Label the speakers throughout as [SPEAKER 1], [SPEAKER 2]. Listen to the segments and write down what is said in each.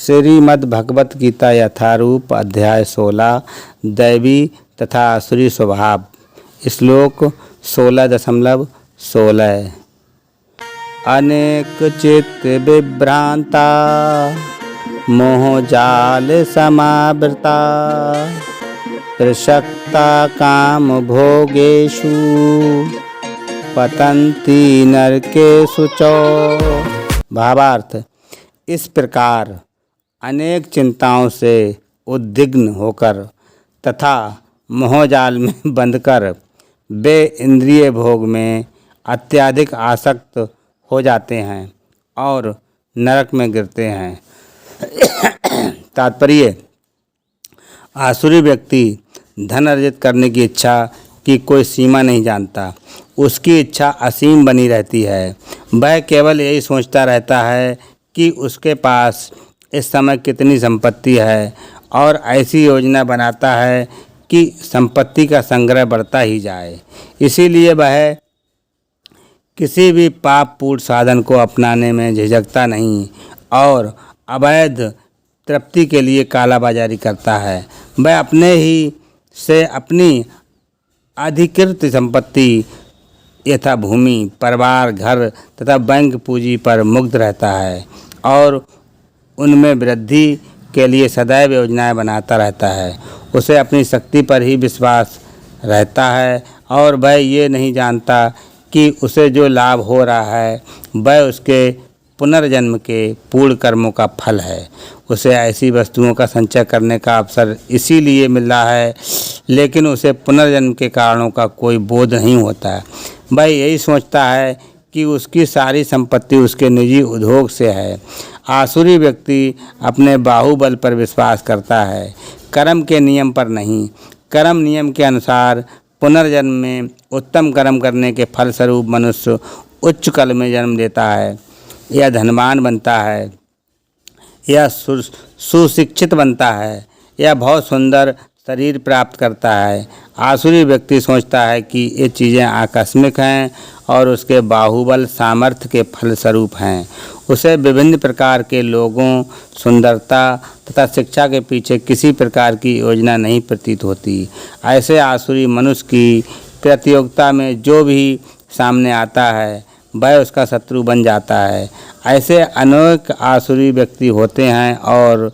[SPEAKER 1] श्रीमद् भगवत गीता यथारूप अध्याय 16 दैवी तथा आसुरी स्वभाव। श्लोक 16.16 अनेक चित्त विभ्रांता मोहजाल समावृता प्रसक्ता काम भोगेषु पतन्ति नरकेषु च। भावार्थ, इस प्रकार अनेक चिंताओं से उद्विग्न होकर तथा मोहजाल में बंधकर वे इंद्रिय भोग में अत्यधिक आसक्त हो जाते हैं और नरक में गिरते हैं। तात्पर्य, आसुरी व्यक्ति धन अर्जित करने की इच्छा की कोई सीमा नहीं जानता। उसकी इच्छा असीम बनी रहती है। वह केवल यही सोचता रहता है कि उसके पास इस समय कितनी संपत्ति है और ऐसी योजना बनाता है कि संपत्ति का संग्रह बढ़ता ही जाए। इसीलिए वह किसी भी पापपूर्ण साधन को अपनाने में झिझकता नहीं और अवैध तृप्ति के लिए कालाबाजारी करता है। वह अपने ही से अपनी अधिकृत संपत्ति यथा भूमि, परिवार, घर तथा बैंक पूंजी पर मुग्ध रहता है और उनमें वृद्धि के लिए सदैव योजनाएं बनाता रहता है। उसे अपनी शक्ति पर ही विश्वास रहता है और वह ये नहीं जानता कि उसे जो लाभ हो रहा है वह उसके पुनर्जन्म के पूर्ण कर्मों का फल है। उसे ऐसी वस्तुओं का संचय करने का अवसर इसीलिए मिल रहा है, लेकिन उसे पुनर्जन्म के कारणों का कोई बोध नहीं होता। वह यही सोचता है कि उसकी सारी संपत्ति उसके निजी उद्योग से है। आसुरी व्यक्ति अपने बाहुबल पर विश्वास करता है, कर्म के नियम पर नहीं। कर्म नियम के अनुसार पुनर्जन्म में उत्तम कर्म करने के फलस्वरूप मनुष्य उच्च कल में जन्म लेता है, या धनवान बनता है, या सुशिक्षित बनता है, या बहुत सुंदर शरीर प्राप्त करता है। आसुरी व्यक्ति सोचता है कि ये चीज़ें आकस्मिक हैं और उसके बाहुबल सामर्थ्य के फलस्वरूप हैं। उसे विभिन्न प्रकार के लोगों, सुंदरता तथा शिक्षा के पीछे किसी प्रकार की योजना नहीं प्रतीत होती। ऐसे आसुरी मनुष्य की प्रतियोगिता में जो भी सामने आता है वह उसका शत्रु बन जाता है। ऐसे अनेक आसुरी व्यक्ति होते हैं और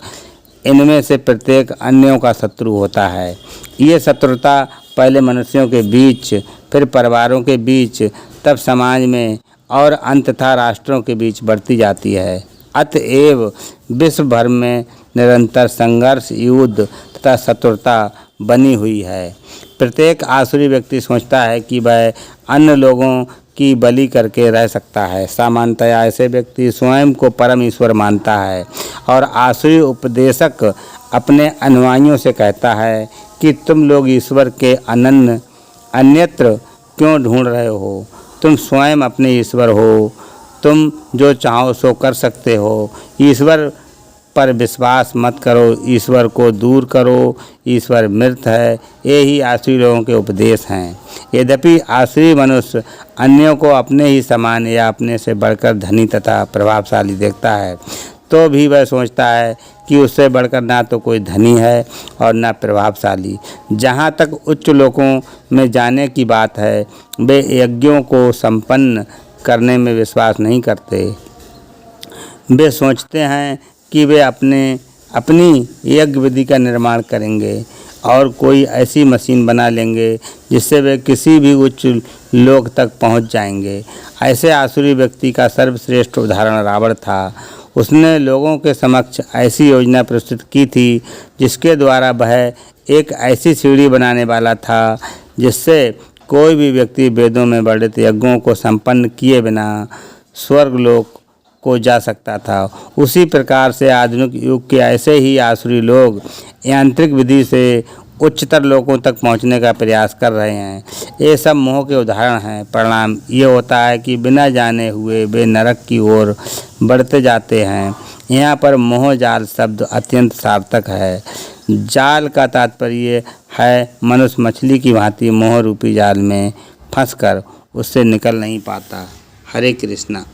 [SPEAKER 1] इनमें से प्रत्येक अन्यों का शत्रु होता है। ये शत्रुता पहले मनुष्यों के बीच, फिर परिवारों के बीच, तब समाज में और अंततः राष्ट्रों के बीच बढ़ती जाती है। अतएव विश्व भर में निरंतर संघर्ष, युद्ध तथा शत्रुता बनी हुई है। प्रत्येक आसुरी व्यक्ति सोचता है कि वह अन्य लोगों की बलि करके रह सकता है। सामान्यतया ऐसे व्यक्ति स्वयं को परम ईश्वर मानता है और आसुरी उपदेशक अपने अनुयायियों से कहता है कि तुम लोग ईश्वर के अन्यत्र क्यों ढूंढ रहे हो? तुम स्वयं अपने ईश्वर हो। तुम जो चाहो सो कर सकते हो। ईश्वर पर विश्वास मत करो, ईश्वर को दूर करो, ईश्वर मृत है। ये ही आसुरी लोगों के उपदेश हैं। यद्यपि आसुरी मनुष्य अन्यों को अपने ही समान या अपने से बढ़कर धनी तथा प्रभावशाली देखता है, तो भी वह सोचता है कि उससे बढ़कर ना तो कोई धनी है और ना प्रभावशाली। जहाँ तक उच्च लोकों में जाने की बात है, वे यज्ञों को संपन्न करने में विश्वास नहीं करते। वे सोचते हैं कि वे अपनी यज्ञ विधि का निर्माण करेंगे और कोई ऐसी मशीन बना लेंगे जिससे वे किसी भी उच्च लोक तक पहुंच जाएंगे। ऐसे आसुरी व्यक्ति का सर्वश्रेष्ठ उदाहरण रावण था। उसने लोगों के समक्ष ऐसी योजना प्रस्तुत की थी जिसके द्वारा वह एक ऐसी सीढ़ी बनाने वाला था जिससे कोई भी व्यक्ति वेदों में वर्णित यज्ञों को संपन्न किए बिना स्वर्गलोक को जा सकता था। उसी प्रकार से आधुनिक युग के ऐसे ही आसुरी लोग यांत्रिक विधि से उच्चतर लोकों तक पहुंचने का प्रयास कर रहे हैं। ये सब मोह के उदाहरण हैं। परिणाम ये होता है कि बिना जाने हुए वे नरक की ओर बढ़ते जाते हैं। यहाँ पर मोह जाल शब्द अत्यंत सार्थक है। जाल का तात्पर्य है मनुष्य मछली की भांति मोह रूपी जाल में फंसकर उससे निकल नहीं पाता। हरे कृष्णा।